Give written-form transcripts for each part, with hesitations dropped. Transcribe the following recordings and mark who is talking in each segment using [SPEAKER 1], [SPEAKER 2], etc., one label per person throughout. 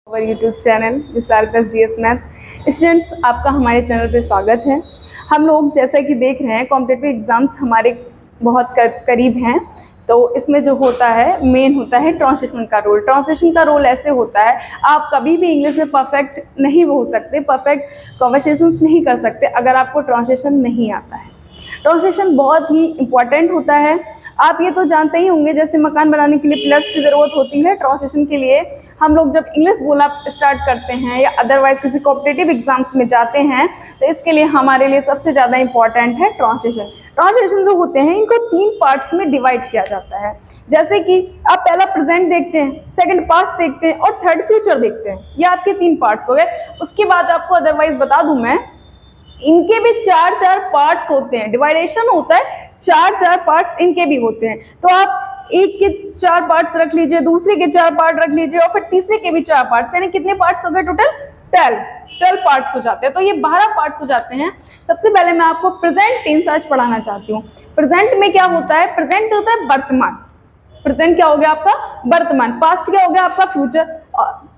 [SPEAKER 1] और YouTube channel विशाल plus GS math. Students, आपका हमारे चैनल पर स्वागत है। हम लोग जैसा कि देख रहे हैं कॉम्पिटिटिव एग्जाम्स हमारे बहुत करीब हैं, तो इसमें जो होता है मेन होता है ट्रांसलेशन का रोल। ट्रांसलेशन का रोल ऐसे होता है, आप कभी भी इंग्लिश में परफेक्ट नहीं हो सकते, परफेक्ट कन्वर्सेशंस नहीं कर सकते अगर आपको ट्रांसलेशन नहीं आता है। ट्रांसलेशन बहुत ही इम्पॉर्टेंट होता है। आप ये तो जानते ही होंगे, जैसे मकान बनाने के लिए पिलर्स की ज़रूरत होती है, ट्रांसलेशन के लिए हम लोग जब इंग्लिश बोलना स्टार्ट करते हैं या अदरवाइज किसी कॉम्पिटिटिव एग्जाम्स में जाते हैं तो इसके लिए हमारे लिए सबसे ज़्यादा इम्पॉर्टेंट है ट्रांसलेशन। ट्रांसलेशन जो होते हैं इनको 3 पार्ट्स में डिवाइड किया जाता है। जैसे कि आप पहला प्रेजेंट देखते हैं, सेकंड पास्ट देखते हैं और थर्ड फ्यूचर देखते हैं। ये आपके 3 पार्ट्स हो गए। उसके बाद आपको अदरवाइज बता दूं मैं, इनके भी 4 पार्ट्स होते हैं, डिवाइडेशन होता है, 4 पार्ट्स इनके भी होते हैं। तो आप एक के 4 पार्ट्स रख लीजिए, दूसरे के 4 पार्ट रख लीजिए और फिर तीसरे के भी 4 पार्ट्स, यानी कितने पार्ट्स हो गए टोटल? 12 पार्ट्स हो जाते हैं। तो ये 12 पार्ट्स हो जाते हैं। सबसे पहले मैं आपको प्रेजेंट टेंस आज पढ़ाना चाहती हूँ। प्रेजेंट में क्या होता है? प्रेजेंट होता है वर्तमान। प्रेजेंट क्या हो गया आपका? वर्तमान। पास्ट क्या हो गया आपका? फ्यूचर।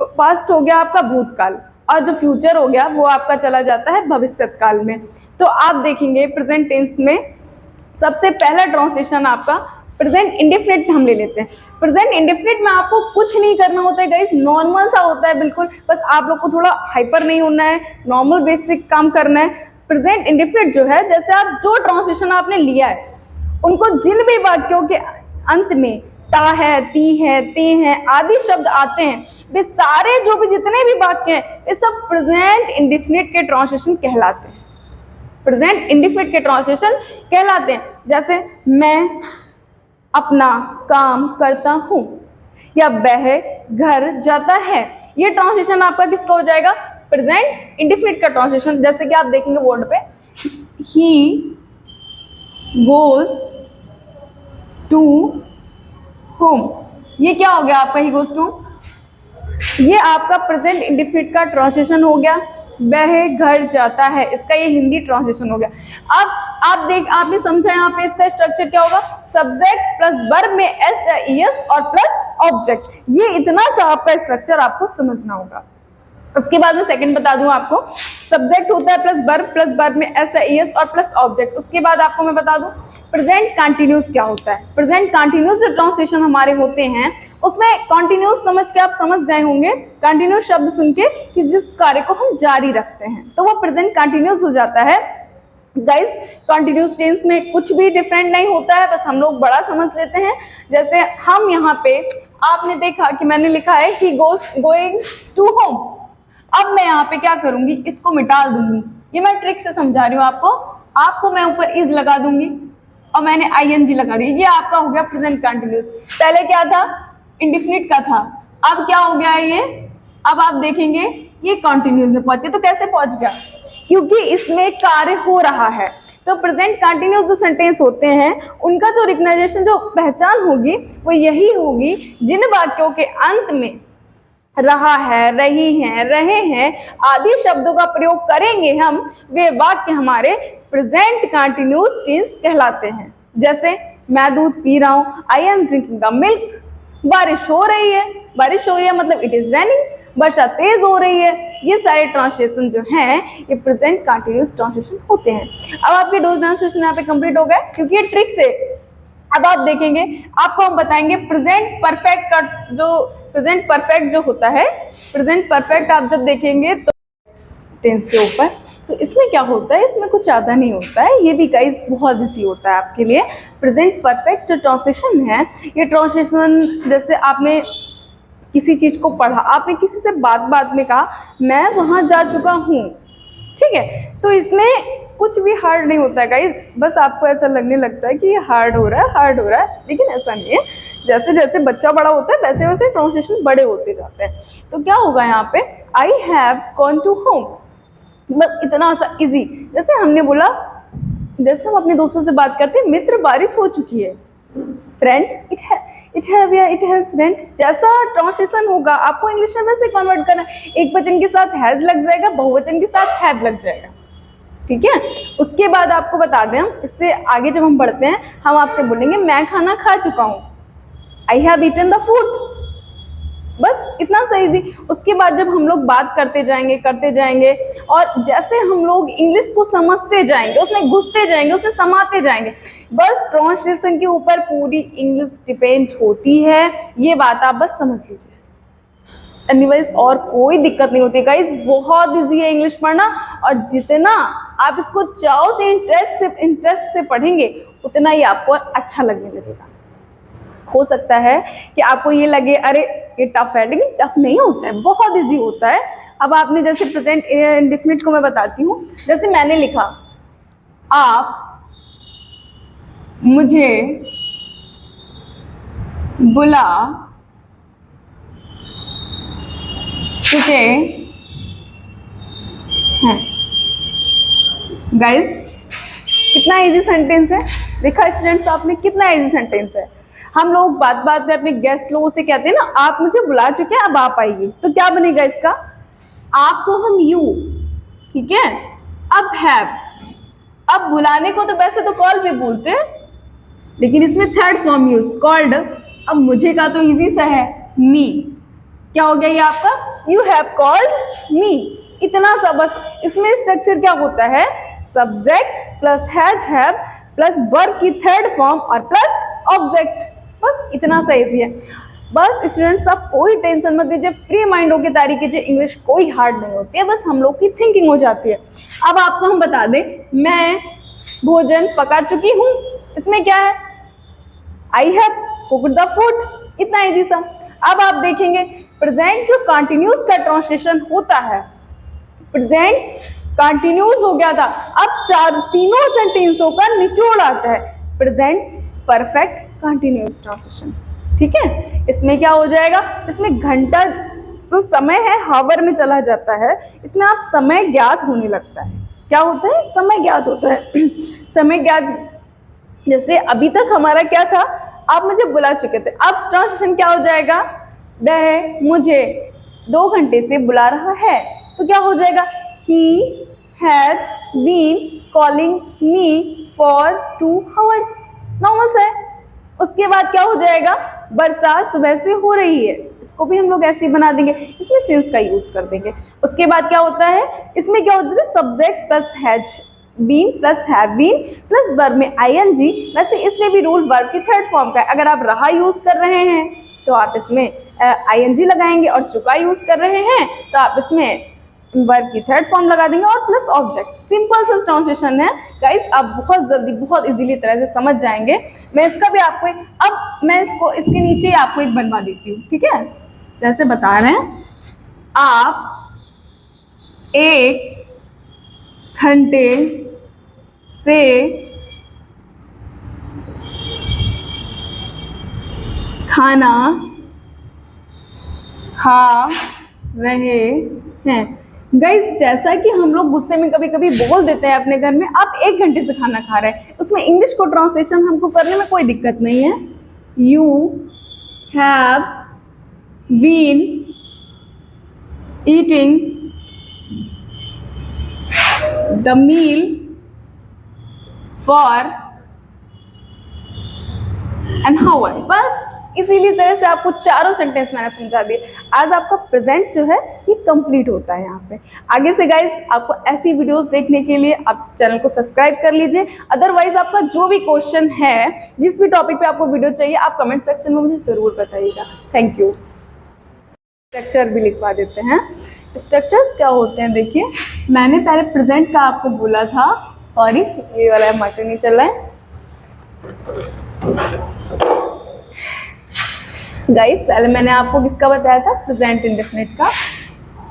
[SPEAKER 1] पास्ट हो गया आपका भूतकाल, और जो फ्यूचर हो गया वो आपका चला जाता है भविष्यत काल में। तो आप देखेंगे प्रेजेंट टेंस में सबसे पहला ट्रांसलेशन आपका प्रेजेंट इंडेफिनिट हम ले लेते हैं। प्रेजेंट इंडेफिनिट में आपको कुछ नहीं करना होता है गाइस, नॉर्मल सा होता है बिल्कुल। बस आप लोग को थोड़ा हाइपर नहीं होना है, नॉर्मल बेसिक काम करना है। प्रेजेंट इंडेफिनिट जो है, जैसे आप जो ट्रांसलेशन आपने लिया है उनको जिन भी वाक्यों के अंत में ता है, ती है, ते हैं आदि शब्द आते हैं, वे सारे जो भी जितने भी वाक्य हैं ये सब प्रेजेंट इंडेफिनिट के ट्रांसलेशन कहलाते हैं। प्रेजेंट इंडेफिनिट के ट्रांसलेशन कहलाते हैं। जैसे मैं अपना काम करता हूँ या वह घर जाता है, ये ट्रांसलेशन आपका किसका हो जाएगा? प्रेजेंट इंडेफिनिट का ट्रांसलेशन। जैसे कि आप देखेंगे बोर्ड पे, ही गोज टू होम, ये क्या हो गया आपका? ही गोज टू, ये आपका प्रेजेंट इंडेफिनिट का ट्रांसलेशन हो गया। वह घर जाता है, इसका ये हिंदी ट्रांसलेशन हो गया। अब आपने समझा यहाँ पे इसका स्ट्रक्चर क्या होगा? सब्जेक्ट प्लस वर्ब में एस या ईएस और प्लस ऑब्जेक्ट। ये इतना सा आपका स्ट्रक्चर आपको समझना होगा। उसके बाद में सेकंड बता दूं आपको, सब्जेक्ट होता है प्लस वर्ब में एस या ईएस और प्लस ऑब्जेक्ट। उसके बाद आपको मैं बता दूं प्रेजेंट कंटिन्यूस क्या होता है। प्रेजेंट कंटिन्यूस जो ट्रांसलेशन हमारे होते हैं उसमें कंटिन्यूस समझ के आप समझ गए होंगे, कंटिन्यूस शब्द सुन के कि जिस कार्य को हम जारी रखते हैं तो वो प्रेजेंट कंटिन्यूस हो जाता है। गाइस, कंटिन्यूस टेंस में कुछ भी डिफरेंट नहीं होता है, बस हम लोग बड़ा समझ लेते हैं। जैसे हम यहाँ पे आपने देखा कि मैंने लिखा है ही गोइंग टू होम। अब मैं यहाँ पे क्या करूंगी? इसको मिटा दूंगी। ये मैं ट्रिक से समझा रही हूँ आपको मैं ऊपर इज लगा दूंगी और मैंने आईएनजी लगा दी। ये आपका हो गया प्रेजेंट कंटिन्यूस। पहले क्या था? इंडेफिनिट का था, अब क्या हो गया ये? अब आप देखेंगे ये कंटिन्यूस में पहुंच गया। तो कैसे पहुंच गया? क्योंकि इसमें कार्य हो रहा है। तो प्रेजेंट कंटिन्यूस जो सेंटेंस होते हैं उनका जो रिकग्नाइजेशन, जो पहचान होगी वो यही होगी जिन वाक्यों के अंत में रहा है, रही है, रहे हैं आदि शब्दों का प्रयोग करेंगे हम, वे वाक्य हमारे प्रेजेंट कंटिन्यूस टेंस कहलाते हैं। जैसे मैं दूध पी रहा हूँ, I am drinking the milk. बारिश हो रही है मतलब इट इज रेनिंग, वर्षा तेज हो रही है। ये सारे ट्रांसलेशन जो हैं ये प्रेजेंट कंटिन्यूस ट्रांसलेशन होते हैं। अब आपके 2 ट्रांसलेशन यहाँ पे कंप्लीट हो गए क्योंकि ये ट्रिक से। अब आप देखेंगे, आपको हम बताएंगे प्रेजेंट परफेक्ट का जो प्रेजेंट परफेक्ट जो होता है, प्रेजेंट परफेक्ट आप जब देखेंगे तो टेंस के ऊपर, तो इसमें क्या होता है? इसमें कुछ ज़्यादा नहीं होता है, ये भी गाइस बहुत इजी होता है आपके लिए। प्रेजेंट परफेक्ट जो ट्रांसलेशन है, ये ट्रांसलेशन जैसे आपने किसी चीज़ को पढ़ा, आपने किसी से बात में कहा मैं वहाँ जा चुका हूँ, ठीक है, तो इसमें कुछ भी हार्ड नहीं होता है गाइज। बस आपको ऐसा लगने लगता है कि ये हार्ड हो रहा है, लेकिन ऐसा नहीं है। जैसे जैसे बच्चा बड़ा होता है वैसे वैसे ट्रांसलेशन बड़े होते जाते हैं। तो क्या होगा यहाँ पे? I have gone to home, बस इतना सा इजी। जैसे हमने बोला, जैसे हम अपने दोस्तों से बात करते हैं, मित्र बारिश हो चुकी है, फ्रेंड इट हैज रेंट। जैसा ट्रांसलेशन होगा आपको इंग्लिश में वैसे कन्वर्ट करना है। एक वचन के साथ हैज लग जाएगा, बहुवचन के साथ हैव लग जाएगा, ठीक है। उसके बाद आपको बता दें, हम इससे आगे जब हम बढ़ते हैं हम आपसे बोलेंगे मैं खाना खा चुका हूँ, I have eaten the food. बस इतना सा इजी। उसके बाद जब हम लोग बात करते जाएंगे और जैसे हम लोग इंग्लिश को समझते जाएंगे, उसमें घुसते जाएंगे, उसमें समाते जाएंगे, बस ट्रांसलेशन के ऊपर पूरी इंग्लिश डिपेंड होती है। ये बात आप बस समझ लीजिए, एनीवेज और कोई दिक्कत नहीं होती गाइस। बहुत इजी है इंग्लिश पढ़ना, और जितना आप इसको चाव से इंटरेस्ट से पढ़ेंगे उतना ही आपको अच्छा लगने लगेगा। हो सकता है कि आपको ये लगे अरे ये टफ है, लेकिन टफ नहीं होता है, बहुत इजी होता है। अब आपने जैसे प्रेजेंट इंडेफिनिट को मैं बताती हूँ, जैसे मैंने लिखा आप मुझे बुला चुके हैं। गाइस कितना इजी सेंटेंस है, देखा स्टूडेंट्स आपने कितना इजी सेंटेंस है। हम लोग बात बात में अपने गेस्ट लोगों से कहते हैं ना, आप मुझे बुला चुके हैं अब आप आइए, तो क्या बनेगा इसका, आपको हम यू, ठीक है, अब हैव। अब बुलाने को तो वैसे तो कॉल भी बोलते हैं, लेकिन इसमें थर्ड फॉर्म यूज कॉल्ड। अब मुझे का तो इजी सा है, मी, क्या हो गया ये आपका, यू हैव कॉल्ड मी, इतना सा बस। इसमें स्ट्रक्चर क्या होता है, subject plus has have plus verb की थर्ड फॉर्म और प्लस ऑब्जेक्ट, बस इतना सा इजी है। बस स्टूडेंट्स आप कोई टेंशन मत लीजिए, फ्री माइंड होकर तैयारी कीजिए, इंग्लिश कोई हार्ड नहीं होती है, बस हम लोग की थिंकिंग हो जाती है। अब आपको हम बता दें, मैं भोजन पका चुकी हूँ, इसमें क्या है, I have cooked the food, इतना इजी सा। अब आप देखेंगे प्रेजेंट जो कंटिन्यूस का ट्रांसलेशन होता है, प्रेजेंट कंटिन्यूस हो गया था, अब तीनों सेंटेंसों का निचोड़ आता है, प्रेजेंट परफेक्ट कंटिन्यूस ट्रांसलेशन, ठीक है। इसमें क्या हो जाएगा, इसमें घंटा जो समय है हावर में चला जाता है, इसमें आप समय ज्ञात होने लगता है, क्या होता है, समय ज्ञात होता है। समय ज्ञात, जैसे अभी तक हमारा क्या था, आप मुझे बुला चुके थे, अब ट्रांसलेशन क्या हो जाएगा, वह मुझे 2 घंटे से बुला रहा है, तो क्या हो जाएगा, he has been calling me for 2 hours, normal है। उसके बाद क्या हो जाएगा, बरसात सुबह से हो रही है, इसको भी हम लोग ऐसे ही बना देंगे, इसमें सिंस का यूज कर देंगे। उसके बाद क्या होता है, इसमें क्या होता है, subject plus has been plus have been plus verb में आईएनजी, वैसे इसमें भी रूल वर्ब की थर्ड फॉर्म का है। अगर आप रहा यूज कर रहे हैं तो आप इसमें आईएनजी लगाएंगे, और चुका यूज कर रहे हैं तो आप इसमें वर्ब की थर्ड फॉर्म लगा देंगे और प्लस ऑब्जेक्ट। सिंपल सा ट्रांसलेशन है गाइस, आप बहुत जल्दी बहुत इजीली तरह से समझ जाएंगे। मैं इसका भी आपको अब मैं इसको इसके नीचे ही आपको एक बनवा देती हूँ, ठीक है। जैसे बता रहे हैं, आप 1 घंटे से खाना खा रहे हैं। गाइस जैसा कि हम लोग गुस्से में कभी कभी बोल देते हैं अपने घर में, आप 1 घंटे से खाना खा रहे हैं, उसमें इंग्लिश को ट्रांसलेशन हमको करने में कोई दिक्कत नहीं है। You have been eating the meal for an hour. बस इसीलिए तरह से आपको चारों सेंटेंस मैंने समझा दिए। आज आपका प्रेजेंट जो है ये कंप्लीट होता है यहाँ पे। आगे से गाइस आपको ऐसी वीडियोस देखने के लिए आप चैनल को सब्सक्राइब कर लीजिए। अदरवाइज आपका जो भी क्वेश्चन है, जिस भी टॉपिक पे आपको वीडियो चाहिए, आप कमेंट सेक्शन में मुझे ज़रूर बताइएगा। Thank you. स्ट्रक्चर भी लिखवा देते हैं। स्ट्रक्चर्स क्या होते हैं, देखिए मैंने पहले प्रेजेंट का आपको बोला था, सॉरी ये वाला मार्कर नहीं चल रहा है गाइस। पहले मैंने आपको किसका बताया था, प्रेजेंट इंडेफिनिट का।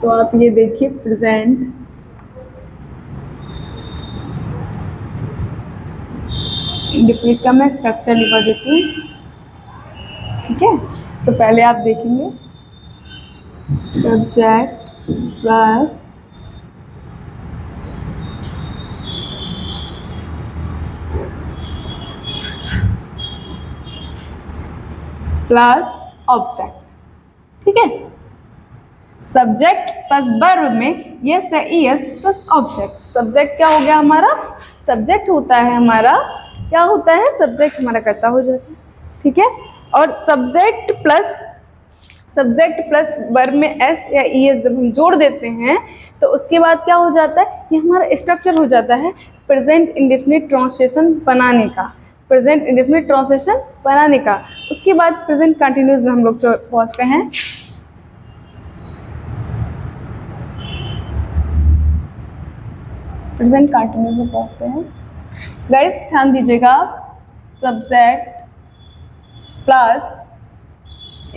[SPEAKER 1] तो आप ये देखिए प्रेजेंट इंडेफिनिट का मैं स्ट्रक्चर लिखवा देती हूँ, ठीक है। तो पहले आप देखेंगे सब्जेक्ट प्लस ऑब्जेक्ट, ठीक है। सब्जेक्ट प्लस वर्ब में यस है, ईएस प्लस ऑब्जेक्ट। सब्जेक्ट क्या हो गया हमारा, सब्जेक्ट होता है हमारा, क्या होता है, सब्जेक्ट हमारा कर्ता हो जाता है, ठीक है। और subject plus subject plus verb में एस या ई एस जब हम जोड़ देते हैं तो उसके बाद क्या हो जाता है, ये हमारा स्ट्रक्चर हो जाता है प्रेजेंट इंडेफिनिट ट्रांसलेशन बनाने का, प्रेजेंट इंडेफिनिट ट्रांसलेशन बनाने का। उसके बाद प्रेजेंट कंटिन्यूस में हम लोग पहुँचते हैं। प्रेजेंट कंटिन्यूस में पहुँचते हैं गाइस, ध्यान दीजिएगा। Subject plus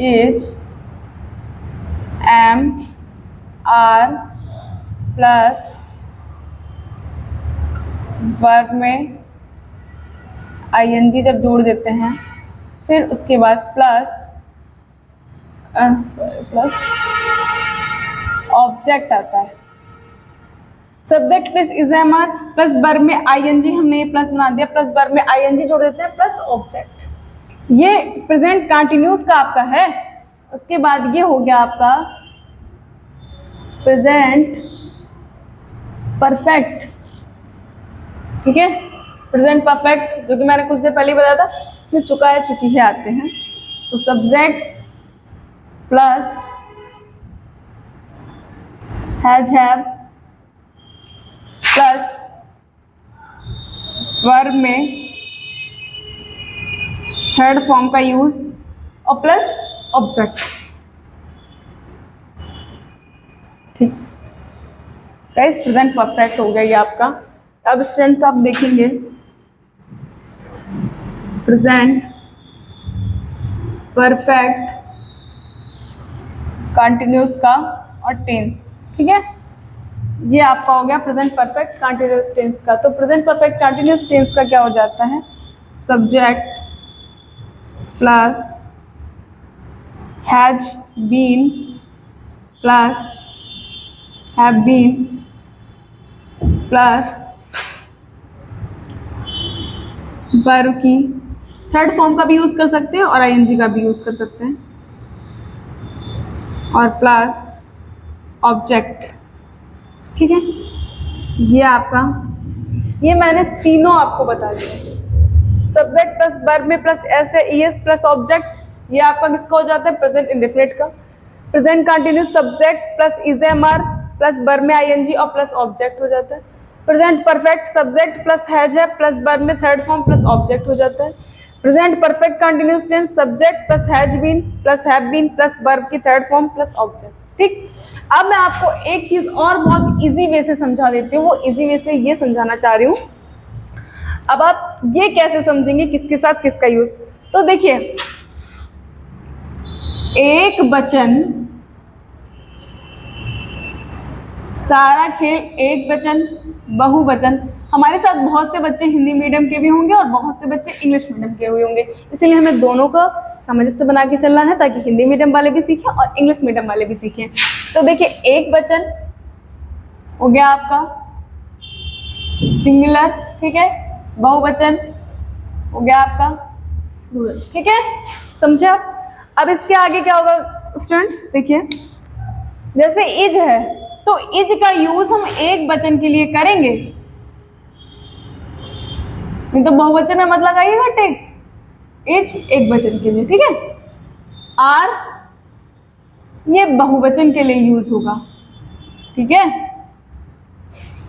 [SPEAKER 1] is, am, are plus verb में आईएनजी जब जोड़ देते हैं, फिर उसके बाद प्लस ऑब्जेक्ट आता है। Subject plus is am are plus verb में आईएनजी, हमने ये प्लस बना दिया, प्लस वर्ब में आईएनजी जोड़ देते हैं प्लस ऑब्जेक्ट। ये प्रेजेंट कंटिन्यूस का आपका है। उसके बाद ये हो गया आपका प्रेजेंट परफेक्ट, ठीक है। प्रेजेंट परफेक्ट जो कि मैंने कुछ देर पहले बताया था, इसमें चुका है चुकी है आते हैं। तो subject plus has have plus verb में थर्ड फॉर्म का यूज और प्लस ऑब्जेक्ट, ठीक। गाइस प्रेजेंट परफेक्ट हो गया ये आपका। अब स्टूडेंट्स आप देखेंगे प्रेजेंट परफेक्ट कंटिन्यूस का और टेंस, ठीक है। ये आपका हो गया प्रेजेंट परफेक्ट कंटिन्यूस टेंस का। तो प्रेजेंट परफेक्ट कंटिन्यूस टेंस का क्या हो जाता है, subject plus has been plus have been plus verb की थर्ड फॉर्म का भी यूज कर सकते हैं और आईएनजी का भी यूज कर सकते हैं, और प्लस ऑब्जेक्ट, ठीक है। ये आपका, ये मैंने तीनों आपको बता दिया। सब्जेक्ट प्लस वर्ब में प्लस एस है, ईएस प्लस ऑब्जेक्ट, ये आपका किसका हो जाता है, प्रेजेंट इंडेफिनिट का। Present continuous subject plus is am are plus verb में आईएनजी और प्लस ऑब्जेक्ट हो जाता है। Present perfect subject plus has है प्लस वर्ब में थर्ड फॉर्म प्लस ऑब्जेक्ट हो जाता है। Present perfect continuous tense subject plus has been plus have been plus verb की थर्ड फॉर्म प्लस ऑब्जेक्ट, ठीक। अब मैं आपको एक चीज और बहुत इजी वे से समझा देती हूँ। वो इजी वे से ये समझाना चाह रही हूँ। अब आप ये कैसे समझेंगे किसके साथ किसका यूज। तो देखिए, एक वचन, सारा खेल एक वचन, बहुवचन। हमारे साथ बहुत से बच्चे हिंदी मीडियम के भी होंगे और बहुत से बच्चे इंग्लिश मीडियम के भी होंगे, इसीलिए हमें दोनों का सामंजस्य बना के चलना है ताकि हिंदी मीडियम वाले भी सीखें और इंग्लिश मीडियम वाले भी सीखें। तो देखिए, एक वचन हो गया आपका सिंगुलर, ठीक है। बहुवचन हो गया आपका प्लूरल, ठीक है। समझे आप। अब इसके आगे क्या होगा स्टूडेंट्स, देखिए जैसे इज है तो इज का यूज हम एक वचन के लिए करेंगे, नहीं तो बहुवचन में मत लगाइएगा टेक, इज एक वचन के लिए, ठीक है। आर ये बहुवचन के लिए यूज होगा, ठीक है।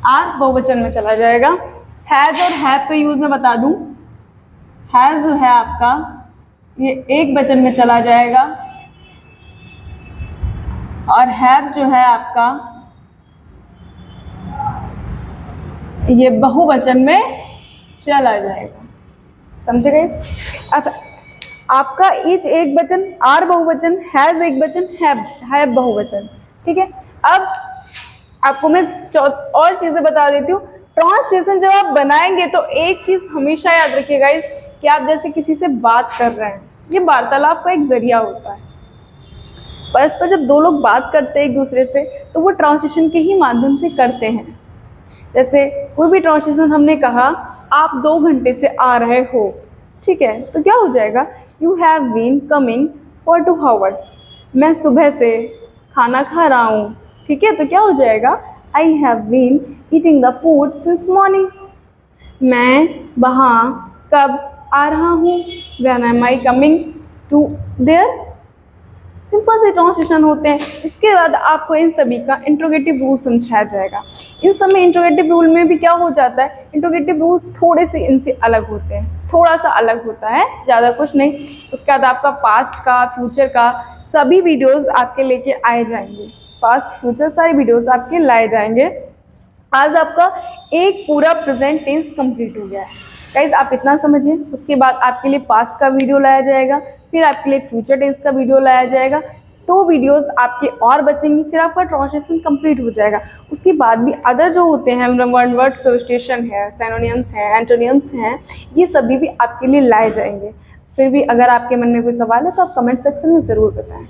[SPEAKER 1] आर बहुवचन में चला जाएगा। हैज और हैव का यूज मैं बता दूं, हैज जो है आपका ये एक वचन में चला जाएगा और हैव जो है आपका ये बहुवचन में चला जाएगा। समझे गाइस। अब आपका इज एक वचन, आर बहुवचन, हैज एक वचन, हैव बहुवचन, ठीक है। अब आपको मैं और चीजें बता देती हूँ। ट्रांसलेशन जब आप बनाएंगे तो एक चीज हमेशा याद रखिएगा कि आप जैसे किसी से बात कर रहे हैं, ये वार्तालाप का एक जरिया होता है। परस्पर जब दो लोग बात करते हैं एक दूसरे से तो वो ट्रांसलेशन के ही माध्यम से करते हैं। जैसे कोई भी ट्रांसलेशन हमने कहा, आप 2 घंटे से आ रहे हो, ठीक है, तो क्या हो जाएगा, you have been coming for 2 hours. मैं सुबह से खाना खा रहा हूँ, ठीक है, तो क्या हो जाएगा, I have been eating the food since morning. मैं वहाँ कब आ रहा हूँ, when am I coming to there, simple से ट्रांसलेशन होते हैं। इसके बाद आपको इन सभी का इंट्रोगेटिव रूल समझाया जाएगा। इन सब में इंट्रोगेटिव रूल में भी क्या हो जाता है, इंट्रोगेटिव रूल्स थोड़े से इनसे अलग होते हैं, थोड़ा सा अलग होता है, ज़्यादा कुछ नहीं। उसके बाद आपका पास्ट का, फ्यूचर का सभी वीडियोज़ आपके लेके आए जाएंगे, पास्ट फ्यूचर सारे वीडियोज़ आपके लाए जाएंगे। आज आपका एक पूरा प्रेजेंट टेंस कंप्लीट हो गया है गाइज, आप इतना समझिए। उसके बाद आपके लिए पास्ट का वीडियो लाया जाएगा, फिर आपके लिए फ्यूचर टेंस का वीडियो लाया जाएगा, 2 वीडियोस आपके और बचेंगी, फिर आपका ट्रांसलेशन कंप्लीट हो जाएगा। उसके बाद भी अदर जो होते हैं वन वर्ड सब्स्टिट्यूशन है, सिनोनिम्स हैं, एंटोनिम्स हैं, ये सभी भी आपके लिए लाए जाएंगे। फिर भी अगर आपके मन में कोई सवाल है तो आप कमेंट सेक्शन में ज़रूर बताएं।